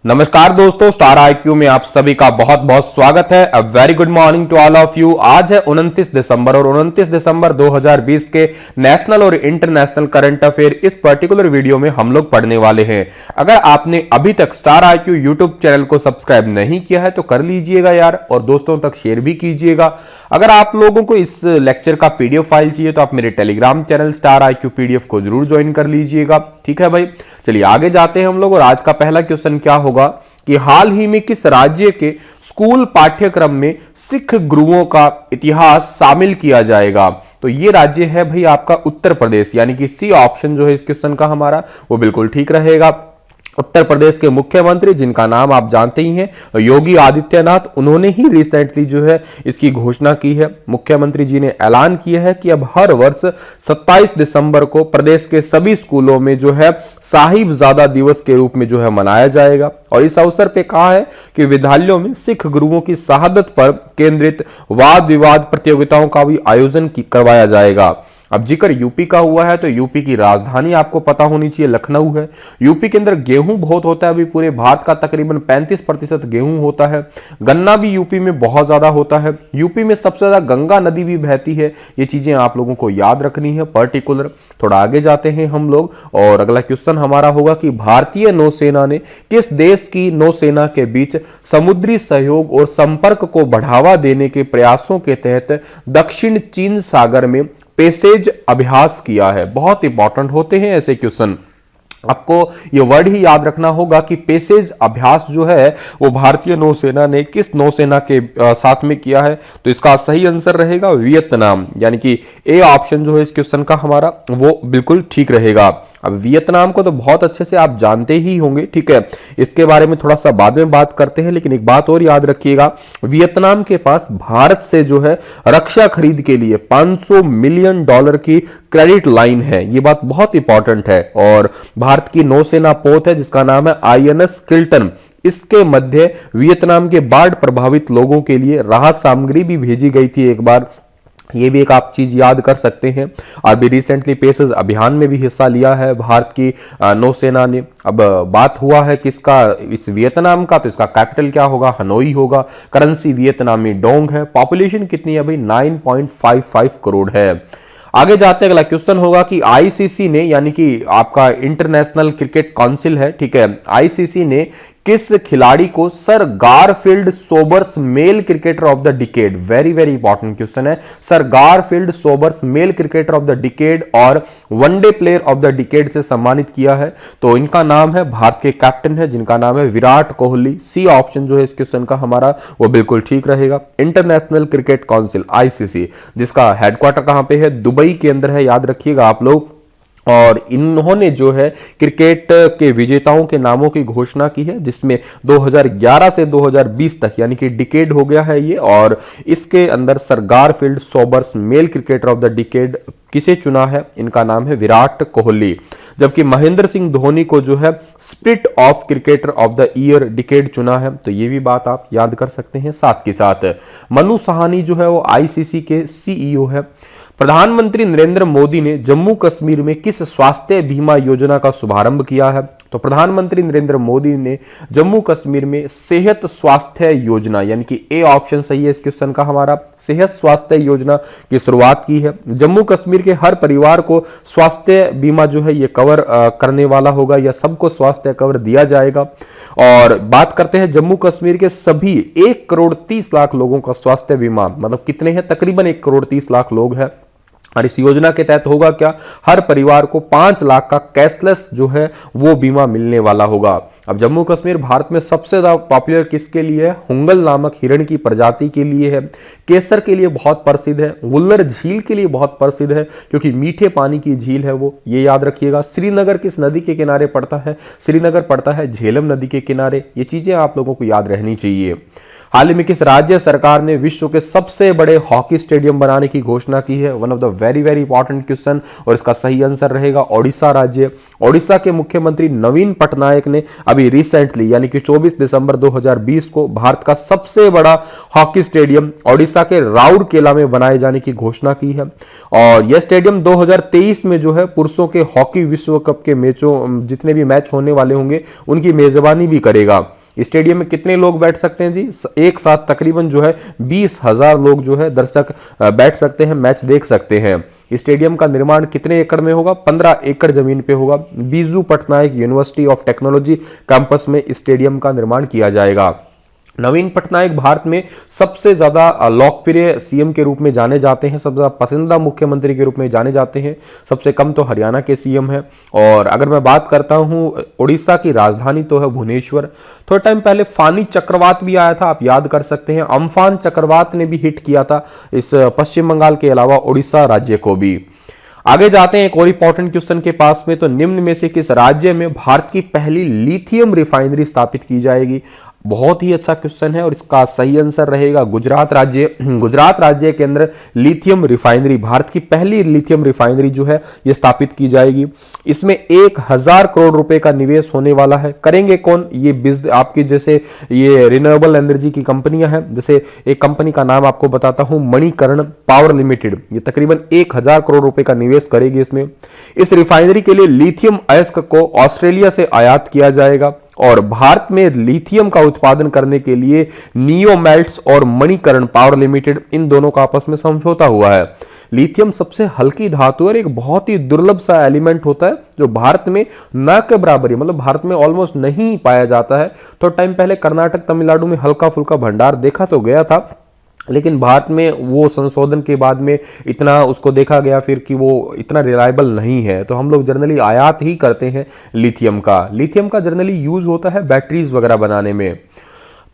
नमस्कार दोस्तों, star IQ में आप सभी का बहुत बहुत स्वागत है। A very good morning to all of you. आज है 29 दिसंबर और 29 दिसंबर 2020 के नेशनल और इंटरनेशनल करंट अफेयर इस पर्टिकुलर वीडियो में हम लोग पढ़ने वाले हैं। अगर आपने अभी तक स्टार आईक्यू यूट्यूब चैनल को सब्सक्राइब नहीं किया है तो कर लीजिएगा यार, और दोस्तों तक शेयर भी कीजिएगा। अगर आप लोगों को इस लेक्चर का पीडीएफ फाइल चाहिए तो आप मेरे Telegram channel star IQ PDF को जरूर ज्वाइन कर लीजिएगा। ठीक है भाई, चलिए आगे जाते हैं हम लोग। और आज का पहला क्वेश्चन क्या होगा कि हाल ही में किस राज्य के स्कूल पाठ्यक्रम में सिख गुरुओं का इतिहास शामिल किया जाएगा? तो ये राज्य है भाई आपका उत्तर प्रदेश, यानी कि सी ऑप्शन जो है इस क्वेश्चन का हमारा वो बिल्कुल ठीक रहेगा। उत्तर प्रदेश के मुख्यमंत्री, जिनका नाम आप जानते ही हैं, योगी आदित्यनाथ, उन्होंने ही रिसेंटली जो है इसकी घोषणा की है। मुख्यमंत्री जी ने ऐलान किया है कि अब हर वर्ष 27 दिसंबर को प्रदेश के सभी स्कूलों में जो है साहिबजादा दिवस के रूप में जो है मनाया जाएगा। और इस अवसर पे कहा है कि विद्यालयों में सिख गुरुओं की शहादत पर केंद्रित वाद विवाद प्रतियोगिताओं का भी आयोजन करवाया जाएगा। अब जिक्र यूपी का हुआ है तो यूपी की राजधानी आपको पता होनी चाहिए, लखनऊ है। यूपी के अंदर गेहूं बहुत होता है, अभी पूरे भारत का तकरीबन 35% गेहूं होता है। गन्ना भी यूपी में बहुत ज्यादा होता है। यूपी में सबसे ज्यादा गंगा नदी भी बहती है। ये चीजें आप लोगों को याद रखनी है पर्टिकुलर। थोड़ा आगे जाते हैं हम लोग और अगला क्वेश्चन हमारा होगा कि भारतीय नौसेना ने किस देश की नौसेना के बीच समुद्री सहयोग और संपर्क को बढ़ावा देने के प्रयासों के तहत दक्षिण चीन सागर में पैसेज अभ्यास किया है? बहुत इंपॉर्टेंट होते हैं ऐसे क्वेश्चन, आपको ये वर्ड ही याद रखना होगा कि पैसेज अभ्यास जो है वो भारतीय नौसेना ने किस नौसेना के साथ में किया है? तो इसका सही आंसर रहेगा वियतनाम, यानी कि ए ऑप्शन जो है इस क्वेश्चन का हमारा वो बिल्कुल ठीक रहेगा। अब वियतनाम को तो बहुत अच्छे से आप जानते ही होंगे, ठीक है, इसके बारे में थोड़ा सा बाद में बात करते हैं। लेकिन एक बात और याद रखिएगा, वियतनाम के पास भारत से जो है रक्षा खरीद के लिए $500 मिलियन की क्रेडिट लाइन है। ये बात बहुत इंपॉर्टेंट है। और भारत की नौसेना पोत है जिसका नाम है आईएनएस किल्टन। इसके मध्य वियतनाम के बाढ़ प्रभावित लोगों के लिए राहत सामग्री भी भेजी गई थी एक बार। ये भी एक आप चीज याद कर सकते हैं। अभी रिसेंटली पैसेज अभियान में भी हिस्सा लिया है भारत की नौसेना ने। अब बात हुआ है किसका, इस वियतनाम का, तो इसका कैपिटल क्या होगा? हनोई होगा। करेंसी वियतनामी डोंग है। पॉपुलेशन कितनी है भाई? 9.55 करोड़ है। आगे जाते अगला क्वेश्चन होगा कि आईसीसी ने, यानी कि आपका इंटरनेशनल क्रिकेट काउंसिल है, ठीक है, आईसीसी ने किस खिलाड़ी को sir Garfield Sobers male cricketer of the decade, very very important question है, sir Garfield Sobers male cricketer of the decade और one day player of the decade से सम्मानित किया है? तो इनका नाम है, भारत के कैप्टन है जिनका नाम है विराट कोहली। सी ऑप्शन जो है इस क्वेश्चन का हमारा वो बिल्कुल ठीक रहेगा। इंटरनेशनल क्रिकेट काउंसिल आईसीसी, जिसका हेडक्वार्टर कहां पे है? दुबई के अंदर है, याद रखिएगा आप लोग। और इन्होंने जो है क्रिकेट के विजेताओं के नामों की घोषणा की है, जिसमें 2011 से 2020 तक, यानी कि डिकेड हो गया है ये। और इसके अंदर sir Garfield Sobers male cricketer of the decade किसे चुना है? इनका नाम है विराट कोहली। जबकि महेंद्र सिंह धोनी को जो है spirit of cricketer of the year decade चुना है। तो ये भी बात आप याद कर सकते हैं। साथ के साथ मनु सहानी जो है वो आईसीसी के सीईओ है। प्रधानमंत्री नरेंद्र मोदी ने जम्मू कश्मीर में किस स्वास्थ्य बीमा योजना का शुभारंभ किया है? तो प्रधानमंत्री नरेंद्र मोदी ने जम्मू कश्मीर में सेहत स्वास्थ्य योजना, यानी कि ए ऑप्शन सही है इस क्वेश्चन का हमारा, सेहत स्वास्थ्य योजना की शुरुआत की है। जम्मू कश्मीर के हर परिवार को स्वास्थ्य बीमा जो है ये कवर करने वाला होगा, या सबको स्वास्थ्य कवर दिया जाएगा। और बात करते हैं जम्मू कश्मीर के सभी 1,30,00,000 लोगों का स्वास्थ्य बीमा, मतलब कितने हैं? तकरीबन 1,30,00,000 लोग हैं। और इस योजना के तहत होगा क्या? हर परिवार को 5 लाख का कैशलेस जो है वो बीमा मिलने वाला होगा। अब जम्मू कश्मीर भारत में सबसे ज्यादा पॉपुलर किसके लिए है? हुंगल नामक हिरण की प्रजाति के लिए है। केसर के लिए बहुत प्रसिद्ध है। वुल्लर झील के लिए बहुत प्रसिद्ध है क्योंकि मीठे पानी की झील है वो, ये याद रखिएगा। श्रीनगर किस नदी के किनारे पड़ता है? श्रीनगर पड़ता है झेलम नदी के किनारे। ये चीजें आप लोगों को याद रहनी चाहिए। हाल ही में किस राज्य सरकार ने विश्व के सबसे बड़े हॉकी स्टेडियम बनाने की घोषणा की है? One of the very very important question, और इसका सही आंसर रहेगा ओडिशा राज्य। ओडिशा के मुख्यमंत्री नवीन पटनायक ने अभी अभी रिसेंटली यानी कि 24 दिसंबर 2020 को भारत का सबसे बड़ा हॉकी स्टेडियम ओडिशा के राउरकेला में बनाए जाने की घोषणा की है। और यह स्टेडियम 2023 में जो है पुरुषों के हॉकी विश्व कप के मैचों, जितने भी मैच होने वाले होंगे उनकी मेजबानी भी करेगा। स्टेडियम में कितने लोग बैठ सकते हैं जी? एक साथ तकरीबन जो है 20,000 लोग जो है दर्शक बैठ सकते हैं, मैच देख सकते हैं। स्टेडियम का निर्माण कितने एकड़ में होगा? 15 एकड़ जमीन पे होगा। Biju Patnaik university of technology campus में स्टेडियम का निर्माण किया जाएगा। नवीन पटनायक भारत में सबसे ज्यादा लोकप्रिय सीएम के रूप में जाने जाते हैं, सबसे ज्यादा पसंदीदा मुख्यमंत्री के रूप में जाने जाते हैं। सबसे कम तो हरियाणा के सीएम हैं। और अगर मैं बात करता हूं, उड़ीसा की राजधानी तो है भुवनेश्वर। थोड़ा टाइम पहले फानी चक्रवात भी आया था, आप याद कर सकते हैं। अम्फान चक्रवात ने भी हिट किया था इस पश्चिम बंगाल के अलावा उड़ीसा राज्य को भी। आगे जाते हैं एक और इंपॉर्टेंट क्वेश्चन के पास में, तो निम्न में से किस राज्य में भारत की पहली लिथियम रिफाइनरी स्थापित की जाएगी? बहुत ही अच्छा क्वेश्चन है और इसका सही आंसर रहेगा गुजरात राज्य। गुजरात राज्य के अंदर लिथियम रिफाइनरी, भारत की पहली लिथियम रिफाइनरी जो है ये स्थापित की जाएगी। इसमें 1000 करोड़ रुपए का निवेश होने वाला है। करेंगे कौन? ये आपकी जैसे ये रिन्यूएबल एनर्जी की कंपनियां हैं, जैसे एक कंपनी का नाम आपको बताता हूं, मणिकर्ण पावर लिमिटेड। ये तकरीबन 1000 करोड़ रुपए का निवेश करेगी इसमें। इस रिफाइनरी के लिए लिथियम अयस्क को ऑस्ट्रेलिया से आयात किया जाएगा और भारत में लिथियम का उत्पादन करने के लिए नियोमेल्ट्स और मणिकर्ण पावर लिमिटेड, इन दोनों का आपस में समझौता हुआ है। लिथियम सबसे हल्की धातु और एक बहुत ही दुर्लभ सा एलिमेंट होता है जो भारत में न के बराबर, मतलब भारत में ऑलमोस्ट नहीं पाया जाता है। तो टाइम पहले कर्नाटक तमिलनाडु में हल्का फुल्का भंडार देखा तो गया था, लेकिन भारत में वो संशोधन के बाद में इतना उसको देखा गया फिर कि वो इतना रिलायबल नहीं है। तो हम लोग जनरली आयात ही करते हैं लिथियम का। लिथियम का जनरली यूज होता है बैटरीज वगैरह बनाने में।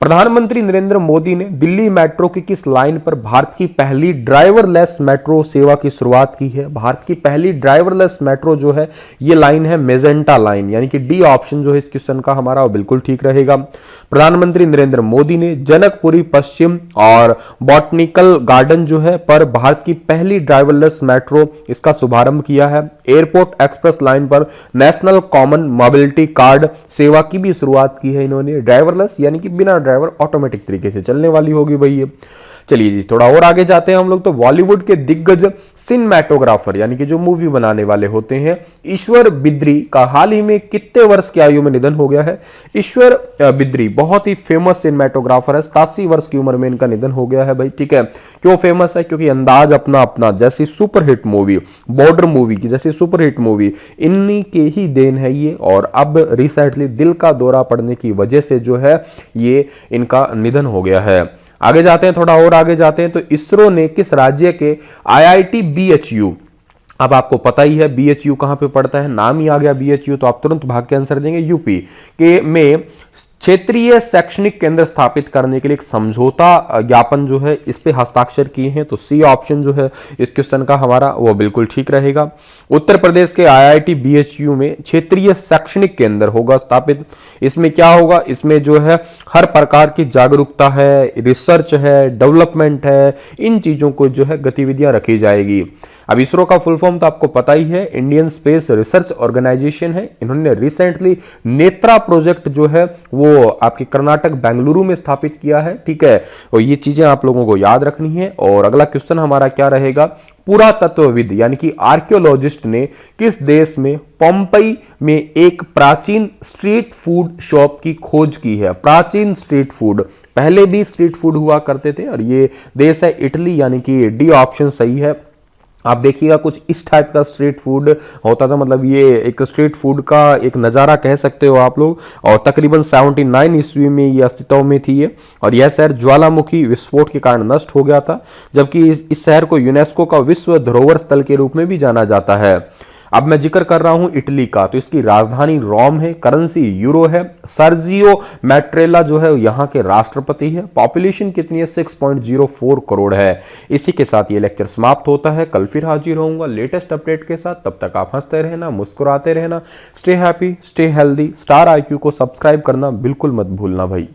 प्रधानमंत्री नरेंद्र मोदी ने दिल्ली मेट्रो की किस लाइन पर भारत की पहली ड्राइवरलेस मेट्रो सेवा की शुरुआत की है? भारत की पहली ड्राइवरलेस मेट्रो जो है ये लाइन है मेजेंटा लाइन, यानी कि डी ऑप्शन जो है इस क्वेश्चन का हमारा वो बिल्कुल ठीक रहेगा। प्रधानमंत्री नरेंद्र मोदी ने जनकपुरी पश्चिम और बॉटनिकल गार्डन जो है पर भारत की पहली ड्राइवरलेस मेट्रो इसका शुभारंभ किया है। एयरपोर्ट एक्सप्रेस लाइन पर नेशनल कॉमन मोबिलिटी कार्ड सेवा की भी शुरुआत की है इन्होंने। ड्राइवरलेस यानी कि बिना ड्राइवर ऑटोमेटिक तरीके से चलने वाली होगी भाई ये। चलिए जी थोड़ा और आगे जाते हैं हम लोग। तो बॉलीवुड के दिग्गज सिनेमेटोग्राफर यानी कि जो मूवी बनाने वाले होते हैं, ईश्वर बिद्री का हाल ही में कितने वर्ष की आयु में निधन हो गया है? ईश्वर बिद्री बहुत ही फेमस सिनेमेटोग्राफर है, 87 वर्ष की उम्र में इनका निधन हो गया है भाई। ठीक है, क्यों फेमस है? क्योंकि अंदाज अपना अपना जैसी सुपरहिट मूवी, बॉर्डर मूवी की जैसी सुपरहिट मूवी, इन्हीं के ही देन है ये। और अब रिसेंटली दिल का दौरा पड़ने की वजह से जो है ये इनका निधन हो गया है। आगे जाते हैं, थोड़ा और आगे जाते हैं। तो इसरो ने किस राज्य के आईआईटी बीएचयू, अब आपको पता ही है बीएचयू कहां पे पड़ता है, नाम ही आ गया बीएचयू तो आप तुरंत भाग के आंसर देंगे, यूपी के में क्षेत्रीय शैक्षणिक केंद्र स्थापित करने के लिए एक समझौता ज्ञापन जो है इस पे हस्ताक्षर किए हैं। तो सी ऑप्शन जो है इस क्वेश्चन का हमारा वो बिल्कुल ठीक रहेगा। उत्तर प्रदेश के आईआईटी बीएचयू में क्षेत्रीय शैक्षणिक केंद्र होगा स्थापित। इसमें क्या होगा? इसमें जो है हर प्रकार की जागरूकता है, रिसर्च है, डेवलपमेंट है, इन चीजों को जो है गतिविधियां रखी जाएगी। अब इसरो का फुल फॉर्म तो आपको पता ही है, इंडियन स्पेस रिसर्च ऑर्गेनाइजेशन है। इन्होंने रिसेंटली नेत्रा प्रोजेक्ट जो है वो आपके कर्नाटक बेंगलुरु में स्थापित किया है। ठीक है, और ये चीजें आप लोगों को याद रखनी है। और अगला क्वेश्चन हमारा क्या रहेगा? पुरातत्वविद यानी कि आर्कियोलॉजिस्ट ने किस देश में पोम्पई में एक प्राचीन स्ट्रीट फूड शॉप की खोज की है? प्राचीन स्ट्रीट फूड, पहले भी स्ट्रीट फूड हुआ करते थे और ये देश है इटली, यानी कि डी ऑप्शन सही है। आप देखिएगा कुछ इस टाइप का स्ट्रीट फूड होता था, मतलब ये एक स्ट्रीट फूड का एक नज़ारा कह सकते हो आप लोग। और तकरीबन 79 ईस्वी में ये अस्तित्व में थी ये, और यह शहर ज्वालामुखी विस्फोट के कारण नष्ट हो गया था, जबकि इस शहर को यूनेस्को का विश्व धरोहर स्थल के रूप में भी जाना जाता है। अब मैं जिक्र कर रहा हूं इटली का, तो इसकी राजधानी रोम है, करेंसी यूरो है। सर्जियो मैट्रेला जो है यहां के राष्ट्रपति है। पॉपुलेशन कितनी है? 6.04 करोड़ है। इसी के साथ ये लेक्चर समाप्त होता है। कल फिर हाजिर होऊंगा लेटेस्ट अपडेट के साथ। तब तक आप हंसते रहना, मुस्कुराते रहना। Stay happy, stay healthy. Star IQ को सब्सक्राइब करना बिल्कुल मत भूलना भाई।